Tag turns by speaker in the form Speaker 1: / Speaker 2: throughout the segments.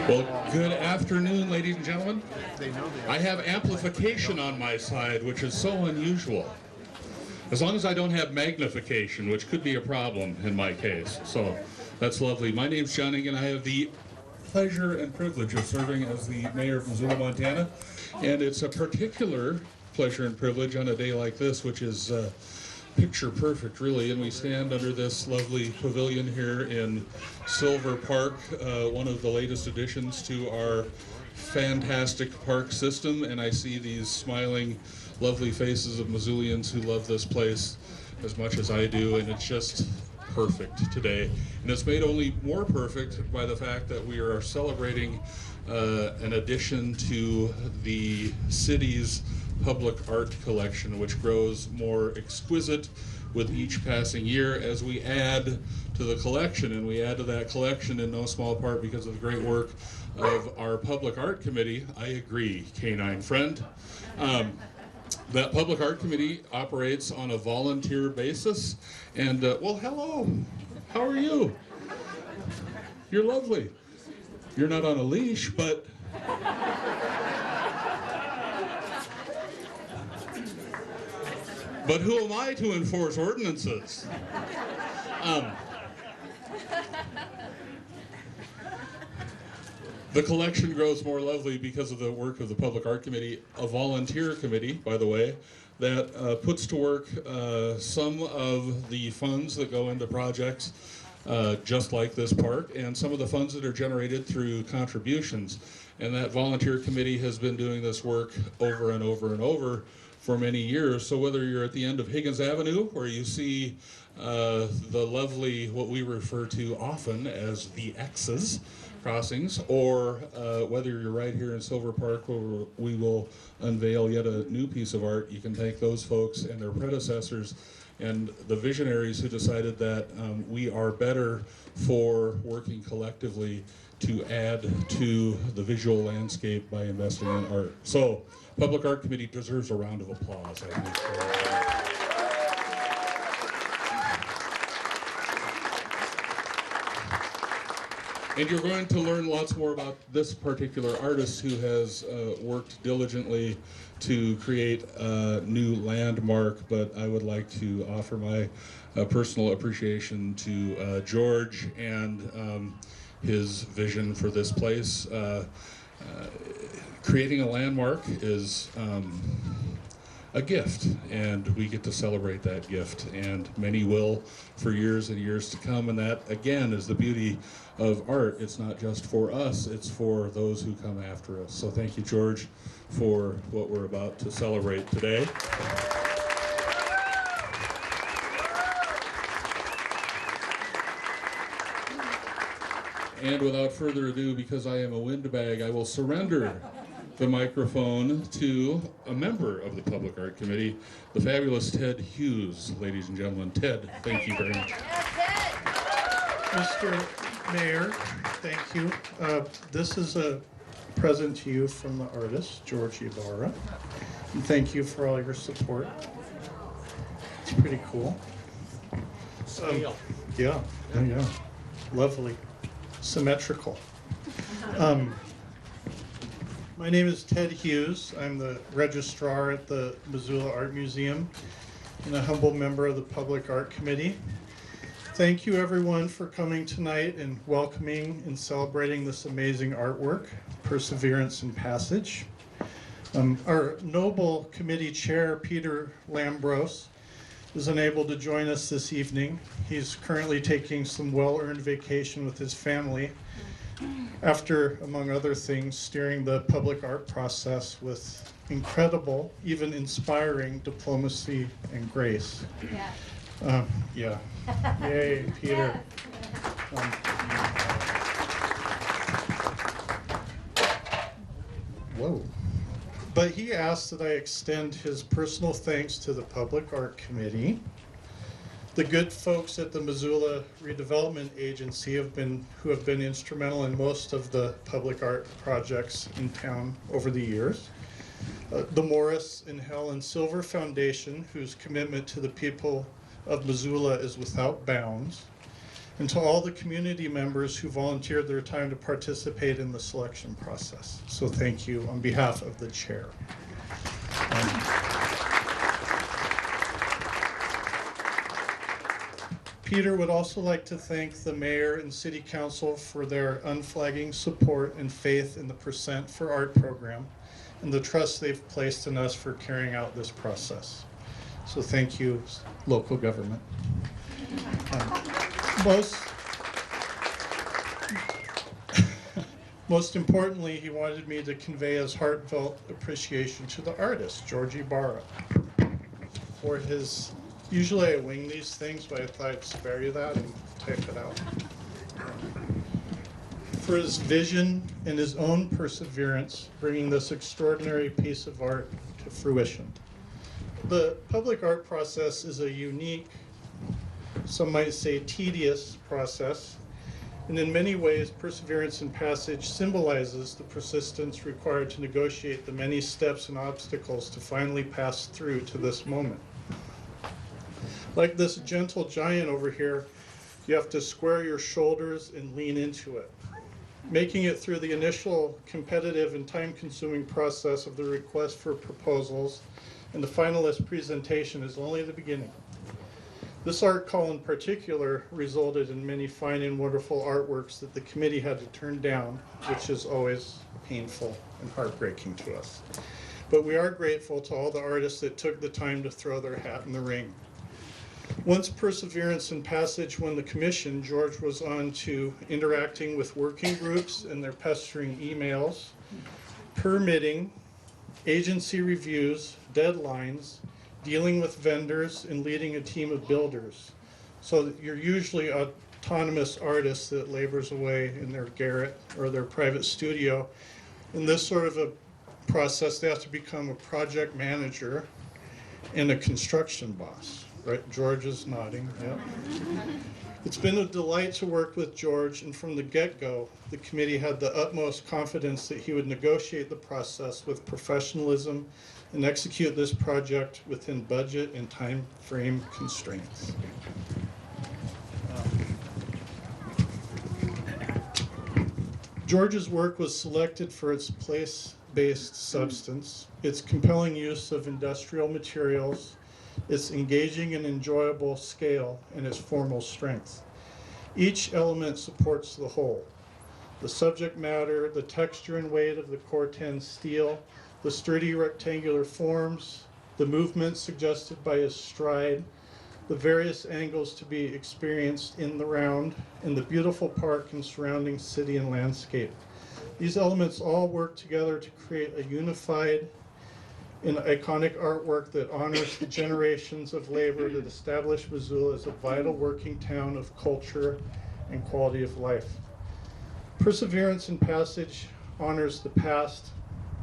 Speaker 1: Well, good afternoon, ladies and gentlemen. I have amplification on my side, which is so unusual. As long as I don't have magnification, which could be a problem in my case. So that's lovely. My name's John Ing, and I have the pleasure and privilege of serving as the mayor of Missoula, Montana. And it's a particular pleasure and privilege on a day like this, which is picture perfect, really. And we stand under this lovely pavilion here in Silver Park, one of the latest additions to our fantastic park system. And I see these smiling, lovely faces of Missoulians who love this place as much as I do, and it's just perfect today. And it's made only more perfect by the fact that we are celebrating an addition to the city's public art collection, which grows more exquisite with each passing year as we add to the collection. And we add to that collection in no small part because of the great work of our public art committee. I agree, canine friend. That public art committee operates on a volunteer basis. And, well, hello. How are you? You're lovely. You're not on a leash, but... But who am I to enforce ordinances? The collection grows more lovely because of the work of the Public Art Committee, a volunteer committee, by the way, that puts to work some of the funds that go into projects just like this park, and some of the funds that are generated through contributions. And that volunteer committee has been doing this work over and over and over for many years. So whether you're at the end of Higgins Avenue, where you see the lovely, what we refer to often as the X's crossings, or whether you're right here in Silver Park, where we will unveil yet a new piece of art, you can thank those folks and their predecessors and the visionaries who decided that we are better for working collectively to add to the visual landscape by investing in art. So, Public Art Committee deserves a round of applause, I think. And you're going to learn lots more about this particular artist who has worked diligently to create a new landmark, but I would like to offer my personal appreciation to George and his vision for this place. Creating a landmark is a gift, and we get to celebrate that gift, and many will for years and years to come. And that, again, is the beauty of art. It's not just for us, it's for those who come after us. So thank you, George, for what we're about to celebrate today. And without further ado, because I am a windbag, I will surrender the microphone to a member of the Public Art Committee, the fabulous Ted Hughes, ladies and gentlemen. Ted, thank you very much.
Speaker 2: Mr. Mayor, thank you. This is a present to you from the artist, Geroge Ybarra. And thank you for all your support. It's pretty cool. Yeah, yeah. Lovely. Symmetrical. My name is Ted Hughes. I'm the registrar at the Missoula Art Museum and a humble member of the Public Art Committee. Thank you everyone for coming tonight and welcoming and celebrating this amazing artwork, Perseverance and Passage. Our noble committee chair, Peter Lambros, is unable to join us this evening. He's currently taking some well-earned vacation with his family after, among other things, steering the public art process with incredible, even inspiring diplomacy and grace.
Speaker 3: Yeah.
Speaker 2: Yeah. Yay, Peter. Whoa. But he asked that I extend his personal thanks to the Public Art Committee. The good folks at the Missoula Redevelopment Agency who have been instrumental in most of the public art projects in town over the years. The Morris and Helen Silver Foundation, whose commitment to the people of Missoula is without bounds, and to all the community members who volunteered their time to participate in the selection process. So thank you on behalf of the chair. Peter would also like to thank the mayor and city council for their unflagging support and faith in the Percent for Art program and the trust they've placed in us for carrying out this process. So thank you, local government. Most importantly, he wanted me to convey his heartfelt appreciation to the artist, Geroge Ybarra, for his, usually I wing these things, but I thought I'd spare you that and type it out. For his vision and his own perseverance, bringing this extraordinary piece of art to fruition. The public art process is a unique, some might say tedious process, and in many ways, Perseverance and Passage symbolizes the persistence required to negotiate the many steps and obstacles to finally pass through to this moment. Like this gentle giant over here, you have to square your shoulders and lean into it. Making it through the initial competitive and time-consuming process of the request for proposals and the finalist presentation is only the beginning. This art call in particular resulted in many fine and wonderful artworks that the committee had to turn down, which is always painful and heartbreaking to us. But we are grateful to all the artists that took the time to throw their hat in the ring. Once Perseverance and Passage won the commission, George was on to interacting with working groups and their pestering emails, permitting, agency reviews, deadlines, dealing with vendors, and leading a team of builders. So you're usually autonomous artists that labors away in their garret or their private studio. In this sort of a process, they have to become a project manager and a construction boss. Right, George is nodding, yeah. It's been a delight to work with George, and from the get-go, the committee had the utmost confidence that he would negotiate the process with professionalism and execute this project within budget and time frame constraints. George's work was selected for its place-based substance, its compelling use of industrial materials, its engaging and enjoyable scale, and its formal strength. Each element supports the whole. The subject matter, the texture and weight of the Corten steel, the sturdy rectangular forms, the movement suggested by his stride, the various angles to be experienced in the round, and the beautiful park and surrounding city and landscape. These elements all work together to create a unified and iconic artwork that honors the generations of labor that established Missoula as a vital working town of culture and quality of life. Perseverance and Passage honors the past,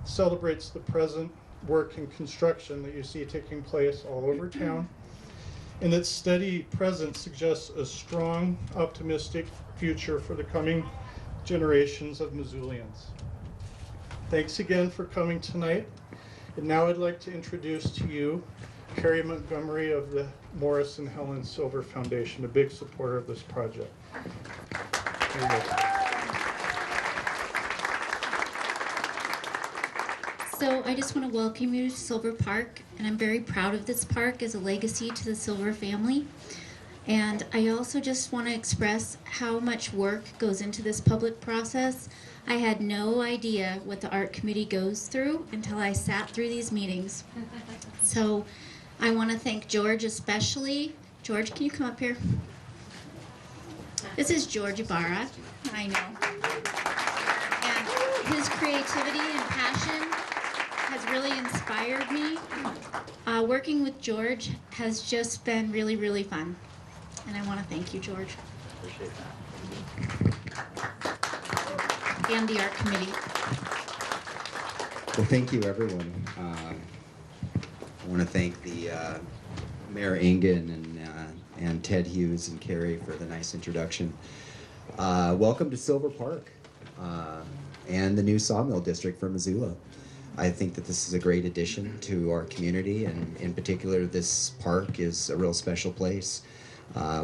Speaker 2: celebrates the present work and construction that you see taking place all over town, and its steady presence suggests a strong, optimistic future for the coming generations of Missoulians. Thanks again for coming tonight. And now I'd like to introduce to you Carrie Montgomery of the Morris and Helen Silver Foundation, a big supporter of this project. There you go.
Speaker 3: So I just want to welcome you to Silver Park, and I'm very proud of this park as a legacy to the Silver family. And I also just want to express how much work goes into this public process. I had no idea what the art committee goes through until I sat through these meetings. So I want to thank George especially. George, can you come up here? This is George Ybarra, I know. And his creativity and passion has really inspired me. Working with George has just been really, really fun. And I want to thank you, George.
Speaker 4: Appreciate that.
Speaker 3: And the art committee.
Speaker 4: Well, thank you, everyone. I want to thank the Mayor Engen and Ted Hughes and Carrie for the nice introduction. Welcome to Silver Park and the new Sawmill District for Missoula. I think that this is a great addition to our community, and in particular, this park is a real special place.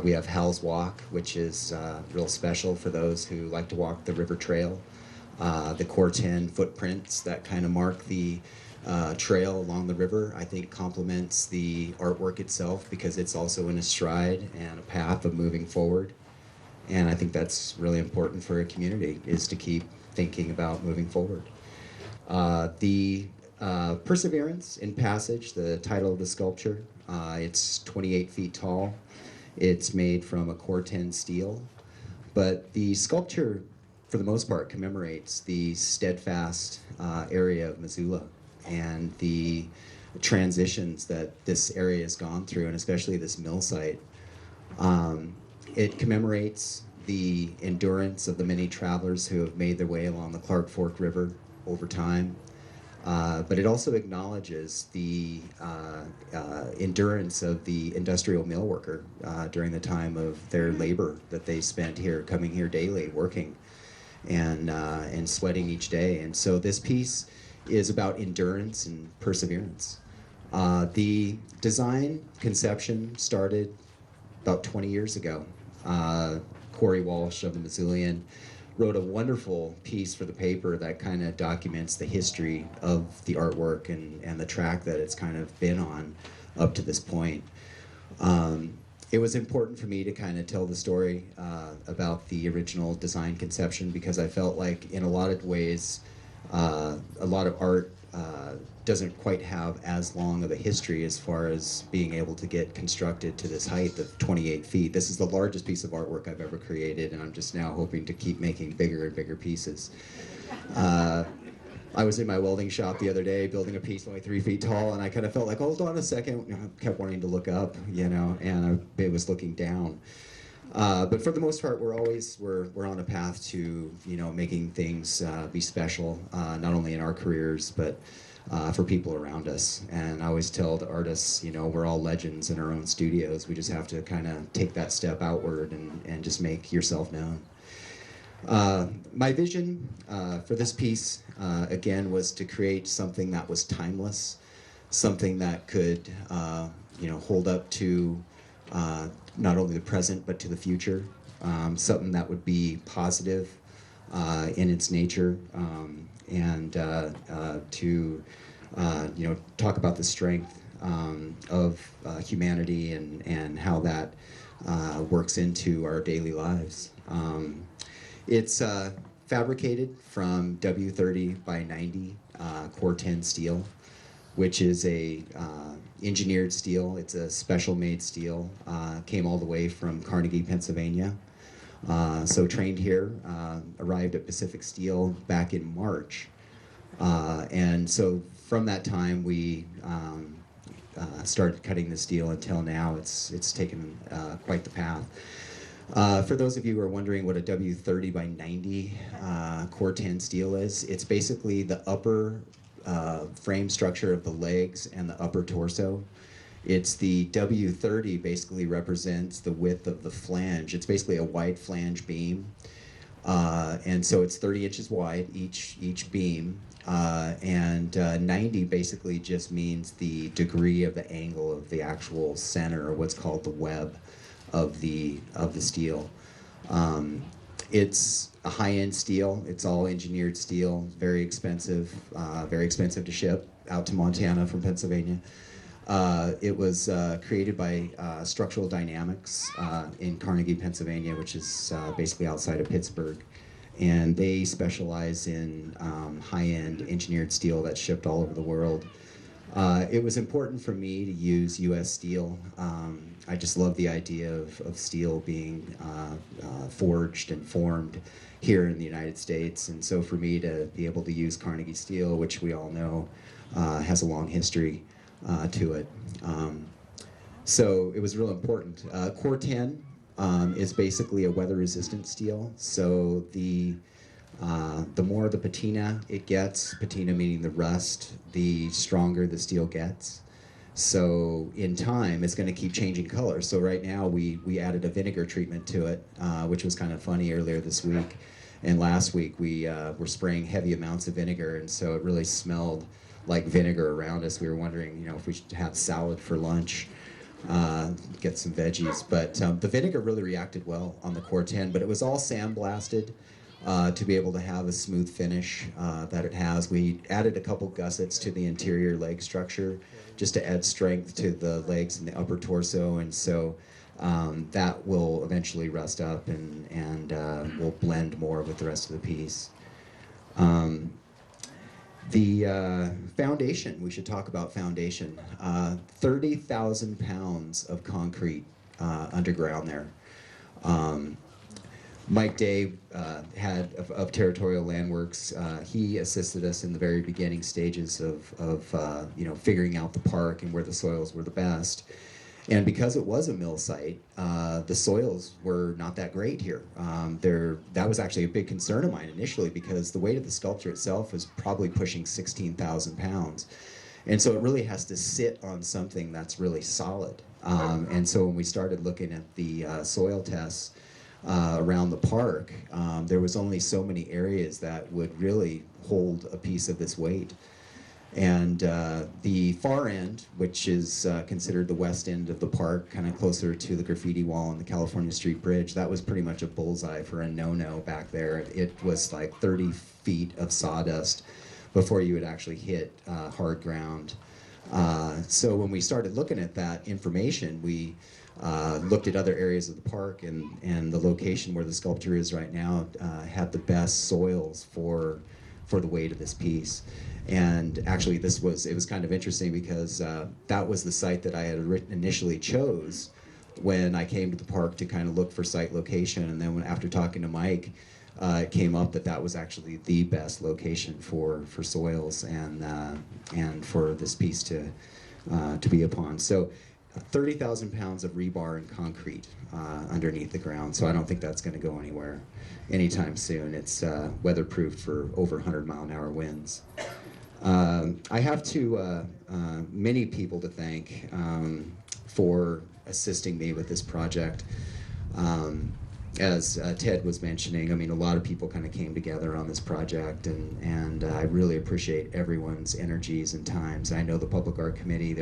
Speaker 4: We have Hal's Walk, which is real special for those who like to walk the river trail. The Core 10 footprints that kind of mark the trail along the river, I think complements the artwork itself because it's also in a stride and a path of moving forward. And I think that's really important for a community, is to keep thinking about moving forward. The Perseverance in Passage, the title of the sculpture, it's 28 feet tall. It's made from a Core 10 steel, but the sculpture, for the most part, commemorates the steadfast area of Missoula and the transitions that this area has gone through, and especially this mill site. It commemorates the endurance of the many travelers who have made their way along the Clark Fork River over time. But it also acknowledges the endurance of the industrial mill worker during the time of their labor that they spent here, coming here daily, working and sweating each day. And so this piece is about endurance and perseverance. The design conception started about 20 years ago. Corey Walsh of the Missoulian wrote a wonderful piece for the paper that kind of documents the history of the artwork and the track that it's kind of been on up to this point. It was important for me to kind of tell the story about the original design conception because I felt like in a lot of ways a lot of art doesn't quite have as long of a history as far as being able to get constructed to this height of 28 feet. This is the largest piece of artwork I've ever created, and I'm just now hoping to keep making bigger and bigger pieces. I was in my welding shop the other day building a piece only 3 feet tall, and I kind of felt like, hold on a second. I kept wanting to look up, you know, and I was looking down. But for the most part, we're on a path to, you know, making things be special, not only in our careers, but for people around us. And I always tell the artists, you know, we're all legends in our own studios. We just have to kind of take that step outward and just make yourself known. My vision for this piece, again, was to create something that was timeless, something that could, you know, hold up to not only the present but to the future, something that would be positive in its nature, and to you know, talk about the strength of humanity and how that works into our daily lives. It's fabricated from W30 by 90 Core 10 steel, which is a engineered steel. It's a special made steel. Came all the way from Carnegie, Pennsylvania. So trained here, arrived at Pacific Steel back in March. And so from that time we started cutting the steel until now. It's taken quite the path. For those of you who are wondering what a W30 by 90 Core 10 steel is, it's basically the upper frame structure of the legs and the upper torso. It's the W30 basically represents the width of the flange. It's basically a wide flange beam. And so it's 30 inches wide, each beam. and 90 basically just means the degree of the angle of the actual center, or what's called the web of the steel. It's a high-end steel. It's all engineered steel. Very expensive to ship out to Montana from Pennsylvania. It was created by Structural Dynamics in Carnegie, Pennsylvania, which is basically outside of Pittsburgh. And they specialize in high-end engineered steel that's shipped all over the world. It was important for me to use U.S. steel. I just love the idea of steel being forged and formed here in the United States. And so for me to be able to use Carnegie steel, which we all know has a long history to it. So it was real important. Core 10 is basically a weather-resistant steel. So the more the patina it gets, patina meaning the rust, the stronger the steel gets. So in time, it's going to keep changing color. So right now, we added a vinegar treatment to it, which was kind of funny earlier this week. And last week, we were spraying heavy amounts of vinegar, and so it really smelled like vinegar around us. We were wondering, if we should have salad for lunch, get some veggies. But the vinegar really reacted well on the Core 10, but it was all sandblasted to be able to have a smooth finish that it has. We added a couple gussets to the interior leg structure just to add strength to the legs and the upper torso, and so that will eventually rust up and will blend more with the rest of the piece. The foundation, we should talk about foundation. 30,000 pounds of concrete underground there. Mike Day of Territorial Landworks. He assisted us in the very beginning stages of figuring out the park and where the soils were the best. And because it was a mill site, the soils were not that great here. That was actually a big concern of mine initially, because the weight of the sculpture itself is probably pushing 16,000 pounds. And so it really has to sit on something that's really solid. And so when we started looking at the soil tests around the park, there was only so many areas that would really hold a piece of this weight. And the far end, which is considered the west end of the park, kind of closer to the graffiti wall on the California Street Bridge, that was pretty much a bullseye for a no-no back there. It was like 30 feet of sawdust before you would actually hit hard ground. So when we started looking at that information, we looked at other areas of the park, and the location where the sculpture is right now had the best soils for the weight of this piece. And actually, it was kind of interesting, because that was the site that I had initially chose when I came to the park to kind of look for site location. And then after talking to Mike, it came up that was actually the best location for soils and for this piece to be upon. So 30,000 pounds of rebar and concrete underneath the ground. So I don't think that's going to go anywhere anytime soon. It's weatherproofed for over 100-mile-an-hour winds. I have many people to thank for assisting me with this project. As Ted was mentioning, I mean, a lot of people kind of came together on this project, and I really appreciate everyone's energies and times. I know the Public Art Committee,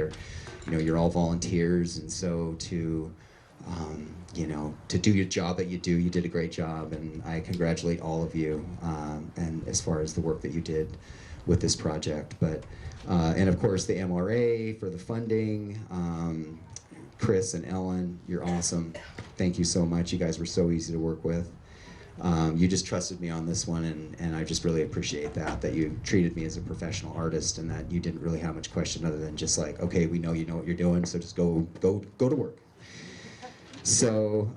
Speaker 4: you're all volunteers, and so to do your job that you do, you did a great job, and I congratulate all of you, and as far as the work that you did with this project. But and of course the MRA for the funding. Chris and Ellen, you're awesome. Thank you so much. You guys were so easy to work with. You just trusted me on this one, and I just really appreciate that you treated me as a professional artist, and that you didn't really have much question other than just like, okay, we know you know what you're doing, so just go to work. So,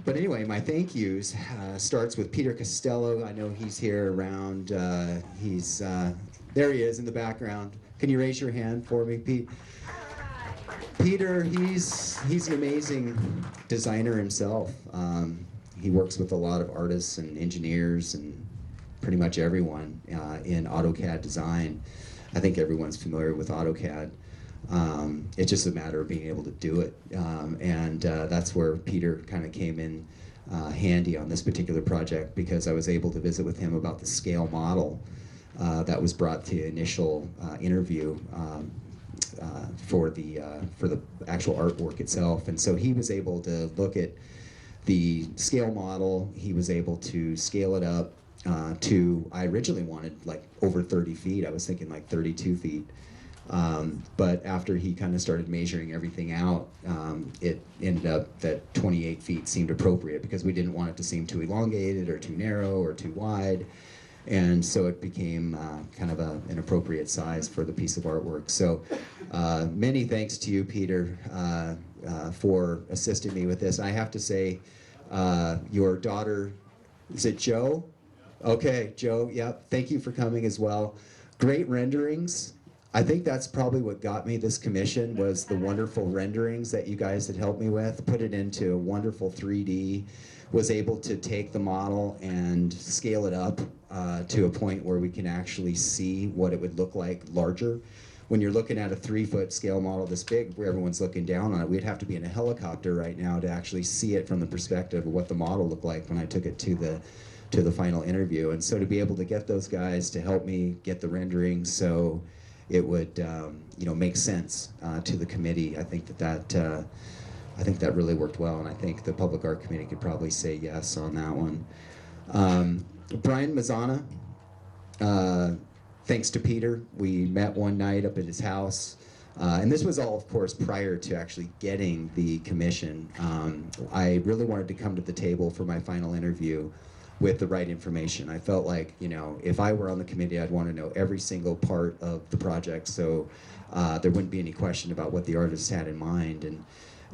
Speaker 4: but anyway, my thank yous starts with Peter Costello. I know he's here around. There he is in the background. Can you raise your hand for me, Pete? Peter, he's an amazing designer himself. He works with a lot of artists and engineers and pretty much everyone in AutoCAD design. I think everyone's familiar with AutoCAD. It's just a matter of being able to do it. And that's where Peter kind of came in handy on this particular project, because I was able to visit with him about the scale model that was brought to initial interview for the actual artwork itself. And so he was able to look at the scale model. He was able to scale it up to, I originally wanted like over 30 feet. I was thinking like 32 feet. But after he kind of started measuring everything out, it ended up that 28 feet seemed appropriate, because we didn't want it to seem too elongated or too narrow or too wide. And so it became kind of an appropriate size for the piece of artwork. So many thanks to you, Peter, for assisting me with this. I have to say, your daughter, is it Joe? Okay, Joe, yep, thank you for coming as well. Great renderings. I think that's probably what got me this commission, was the wonderful renderings that you guys had helped me with. Put it into a wonderful 3D, was able to take the model and scale it up to a point where we can actually see what it would look like larger. When you're looking at a 3-foot scale model this big, where everyone's looking down on it, we'd have to be in a helicopter right now to actually see it from the perspective of what the model looked like when I took it to the final interview. And so to be able to get those guys to help me get the renderings so it would make sense to the committee, I think that really worked well, and I think the Public Art Committee could probably say yes on that one. Brian Mazzana, thanks to Peter, we met one night up at his house, and this was all, of course, prior to actually getting the commission. I really wanted to come to the table for my final interview with the right information. I felt like, if I were on the committee, I'd want to know every single part of the project, so there wouldn't be any question about what the artist had in mind.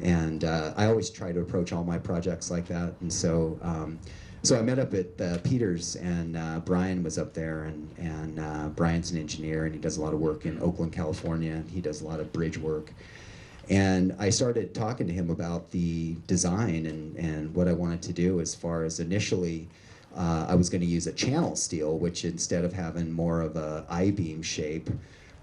Speaker 4: And I always try to approach all my projects like that. And so I met up at Peter's, and Brian was up there, and Brian's an engineer, and he does a lot of work in Oakland, California. He does a lot of bridge work. And I started talking to him about the design and what I wanted to do, as far as initially I was going to use a channel steel, which instead of having more of a I-beam shape,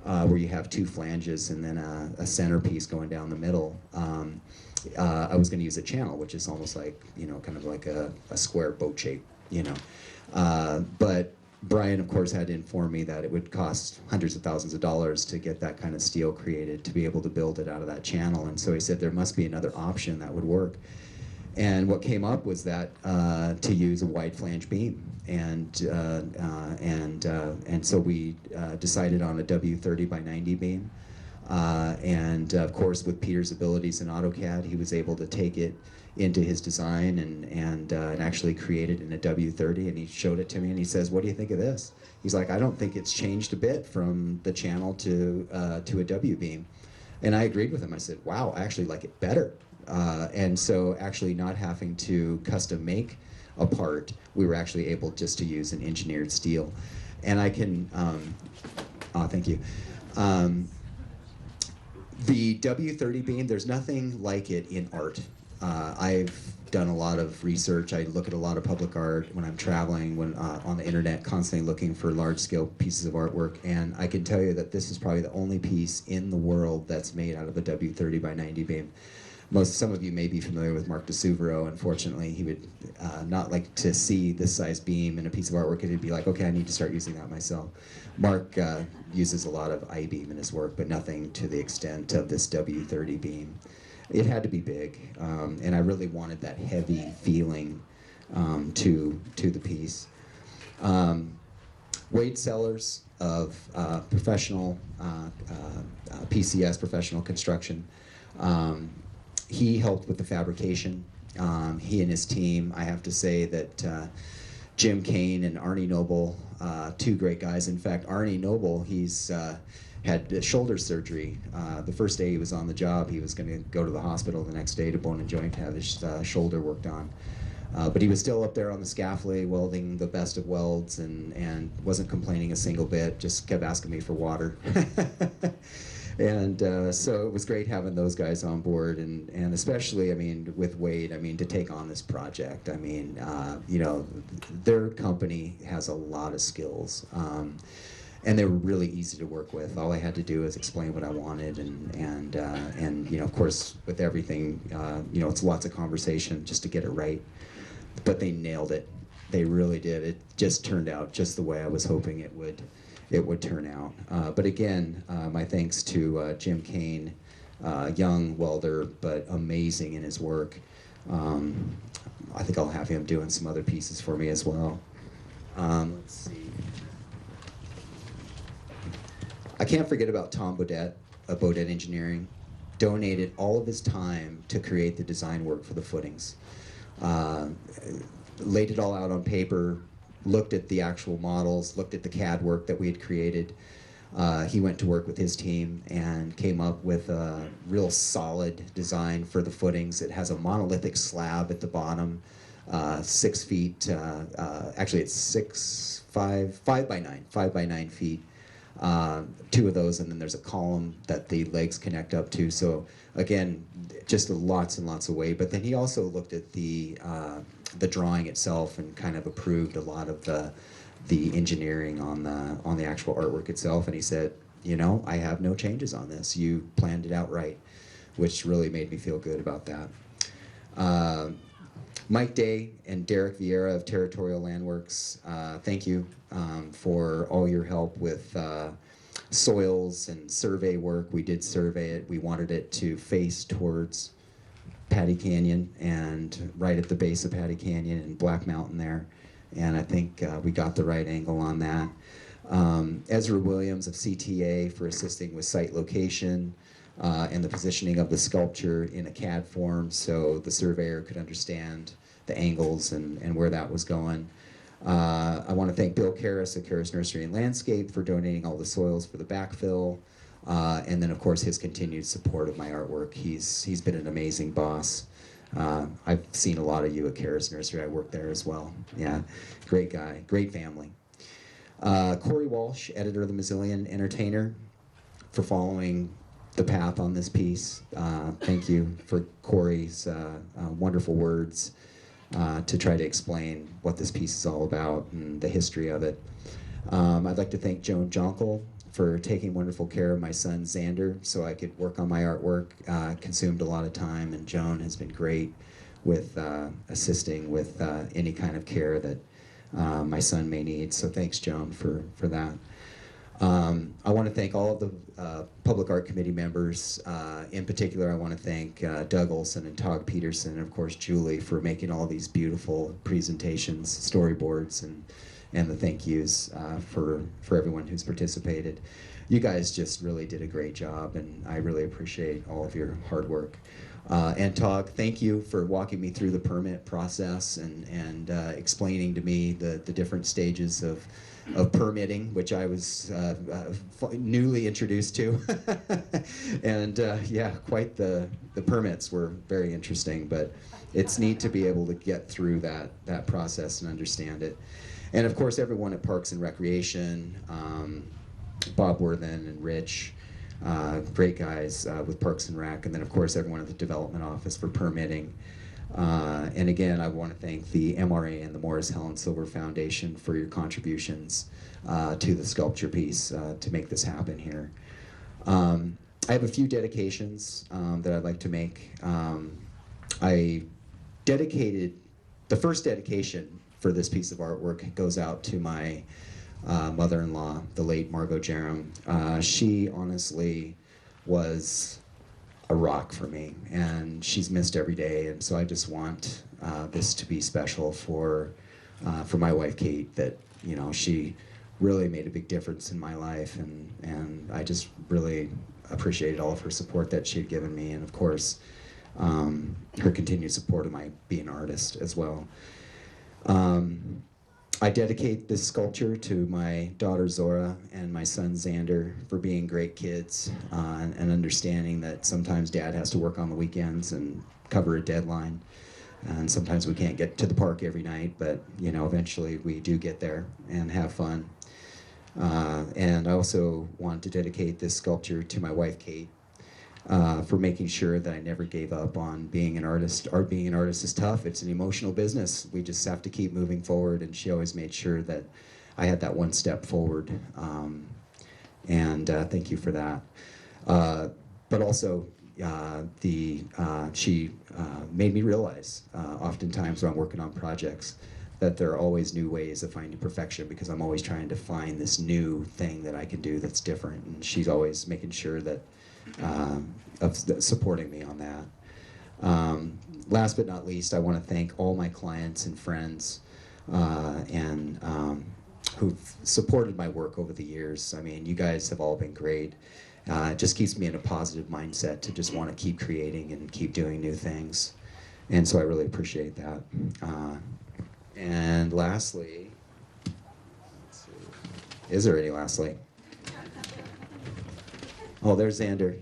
Speaker 4: where you have 2 flanges and then a centerpiece going down the middle, I was going to use a channel, which is almost like, kind of like a square boat shape, But Brian, of course, had to inform me that it would cost hundreds of thousands of dollars to get that kind of steel created to be able to build it out of that channel. And so he said there must be another option that would work. And what came up was that to use a wide flange beam, and so we decided on a W30 by 90 beam. And of course, with Peter's abilities in AutoCAD, he was able to take it into his design and actually create it in a W30. And he showed it to me, and he says, "What do you think of this?" He's like, "I don't think it's changed a bit from the channel to a W beam." And I agreed with him. I said, "Wow, I actually like it better." And so actually not having to custom make a part, we were actually able just to use an engineered steel. And I can, thank you. The W30 beam, there's nothing like it in art. I've done a lot of research. I look at a lot of public art when I'm traveling, when on the internet, constantly looking for large-scale pieces of artwork. And I can tell you that this is probably the only piece in the world that's made out of a W30 by 90 beam. Some of you may be familiar with Mark DeSuvero. Unfortunately, he would not like to see this size beam in a piece of artwork, and he'd be like, "Okay, I need to start using that myself." Mark uses a lot of I-beam in his work, but nothing to the extent of this W30 beam. It had to be big, and I really wanted that heavy feeling to the piece. Wade Sellers of professional PCS, Professional Construction. He helped with the fabrication. He and his team, I have to say that Jim Kane and Arnie Noble, 2 great guys. In fact, Arnie Noble, he's had shoulder surgery. The first day he was on the job, he was going to go to the hospital the next day to Bone and Joint to have his shoulder worked on. But he was still up there on the scaffolding, welding the best of welds, and wasn't complaining a single bit, just kept asking me for water. And so it was great having those guys on board, and especially, with Wade, to take on this project. Their company has a lot of skills, and they were really easy to work with. All I had to do was explain what I wanted, and of course, with everything, it's lots of conversation just to get it right. But they nailed it. They really did. It just turned out just the way I was hoping it would. it would turn out. But again, my thanks to Jim Kane, young welder, but amazing in his work. I think I'll have him doing some other pieces for me as well. Let's see. I can't forget about Tom Bodette of Bodette Engineering. Donated all of his time to create the design work for the footings. Laid it all out on paper, looked at the actual models, looked at the CAD work that we had created. He went to work with his team and came up with a real solid design for the footings. It has a monolithic slab at the bottom, 6 feet, actually it's 5 by 9 feet. 2 of those, and then there's a column that the legs connect up to. So again, just lots and lots of weight. But then he also looked at the drawing itself and kind of approved a lot of the engineering on the actual artwork itself. And he said, you know, I have no changes on this. You planned it out right, which really made me feel good about that. Mike Day and Derek Vieira of Territorial Landworks, thank you for all your help with soils and survey work. We did survey it. We wanted it to face towards Patty Canyon and right at the base of Patty Canyon and Black Mountain there. And I think we got the right angle on that. Ezra Williams of CTA for assisting with site location and the positioning of the sculpture in a CAD form so the surveyor could understand the angles and where that was going. I want to thank Bill Karras at Karras Nursery and Landscape for donating all the soils for the backfill. And then, of course, his continued support of my artwork. He's been an amazing boss. I've seen a lot of you at Karras Nursery. I worked there as well. Yeah, great guy, great family. Corey Walsh, editor of the Mazzillion Entertainer, for following the path on this piece. Thank you for Corey's wonderful words to try to explain what this piece is all about and the history of it. I'd like to thank Joan Jonkel for taking wonderful care of my son Xander so I could work on my artwork. Consumed a lot of time, and Joan has been great with assisting with any kind of care that my son may need. So thanks, Joan, for that. I want to thank all of the Public Art Committee members. In particular, I want to thank Doug Olson and Todd Peterson, and of course Julie, for making all these beautiful presentations, storyboards, and the thank yous for everyone who's participated. You guys just really did a great job, and I really appreciate all of your hard work. And Todd, thank you for walking me through the permit process and explaining to me the different stages of permitting, which I was newly introduced to. And yeah, quite the permits were very interesting, but it's neat to be able to get through that process and understand it. And of course, everyone at Parks and Recreation, Bob Worthen and Rich, great guys with Parks and Rec, and then of course everyone at the Development Office for permitting. And again, I want to thank the MRA and the Morris Helen Silver Foundation for your contributions to the sculpture piece to make this happen here. I have a few dedications that I'd like to make. I dedicated, the first dedication for this piece of artwork goes out to my mother-in-law, the late Margot Jerem. She honestly was a rock for me, and she's missed every day, and so I just want this to be special for my wife Kate, that, you know, she really made a big difference in my life, and I just really appreciated all of her support that she had given me, and of course her continued support of my being an artist as well. I dedicate this sculpture to my daughter Zora and my son Xander for being great kids and understanding that sometimes Dad has to work on the weekends and cover a deadline, and sometimes we can't get to the park every night, but you know, eventually we do get there and have fun. And I also want to dedicate this sculpture to my wife Kate for making sure that I never gave up on being an artist. Being an artist is tough. It's an emotional business. We just have to keep moving forward, and she always made sure that I had that one step forward. And thank you for that. But also, she made me realize, oftentimes when I'm working on projects, that there are always new ways of finding perfection, because I'm always trying to find this new thing that I can do that's different, and she's always making sure that supporting me on that. Last but not least, I want to thank all my clients and friends and who've supported my work over the years. I mean, you guys have all been great. It just keeps me in a positive mindset to just want to keep creating and keep doing new things. And so I really appreciate that. And lastly, let's see, is there any lastly? Oh, there's Xander.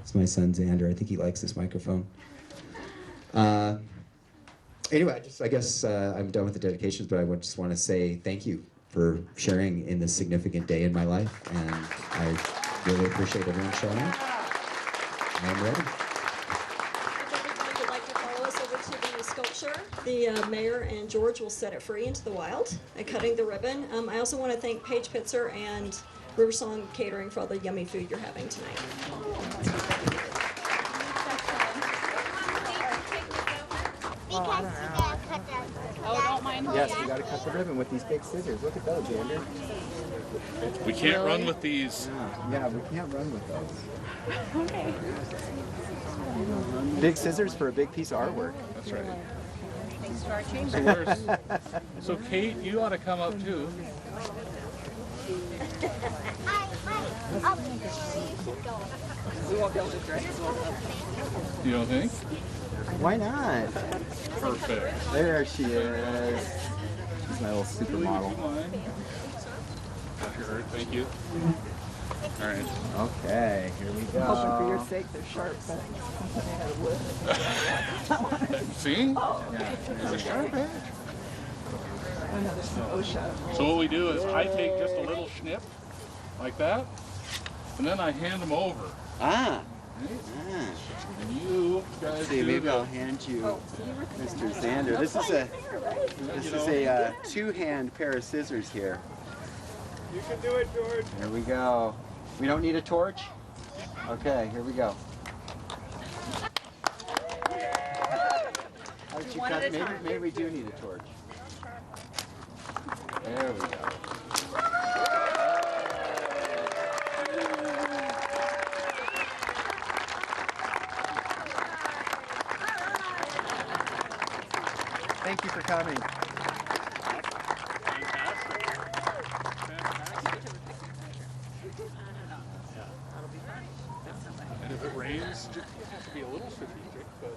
Speaker 4: It's my son Xander. I think he likes this microphone. Anyway, I guess I'm done with the dedications, but I just want to say thank you for sharing in this significant day in my life, and I really appreciate everyone showing up. I'm ready.
Speaker 5: If everybody would like to follow us over to the sculpture, the mayor and George will set it free into the wild by cutting the ribbon. I also want to thank Paige Pitzer and Riversong Catering for all the yummy food you're having tonight.
Speaker 6: Yes, we got to cut the ribbon with these big scissors. Look at those, Xander.
Speaker 1: We can't run with these.
Speaker 6: Yeah, we can't run with those. Okay. Big scissors for a big piece of artwork.
Speaker 1: That's right. So Kate, you ought to come up too. You don't think?
Speaker 6: Why not?
Speaker 1: Perfect.
Speaker 6: There she is. She's my little supermodel.
Speaker 1: Sure, thank you. All right.
Speaker 6: Okay, here we go.
Speaker 7: Hoping for your sake they're sharp, but
Speaker 1: See?
Speaker 6: Yeah.
Speaker 1: It's a sharp edge.
Speaker 7: there's some OSHA.
Speaker 1: So what we do is I take just a little snip, like that, and then I hand them over.
Speaker 6: Ah.
Speaker 1: And you guys
Speaker 6: Let's see,
Speaker 1: do
Speaker 6: maybe
Speaker 1: the-
Speaker 6: I'll hand you Mr. Xander. This is a two-hand pair of scissors here.
Speaker 1: You can do it, George.
Speaker 6: Here we go. We don't need a torch? Okay, here we go. How did you cut? Maybe we do need a torch. There we go. Thank you for coming.
Speaker 1: And if it rains, you have to be a little strategic, but...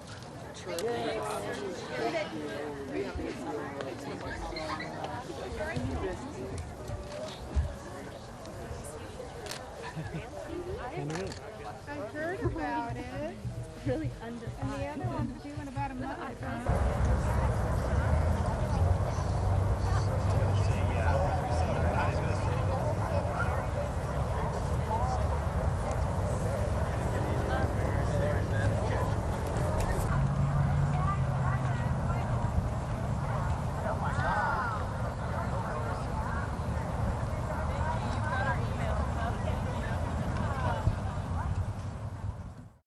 Speaker 8: I heard about it. Really and the other one's due in about a month.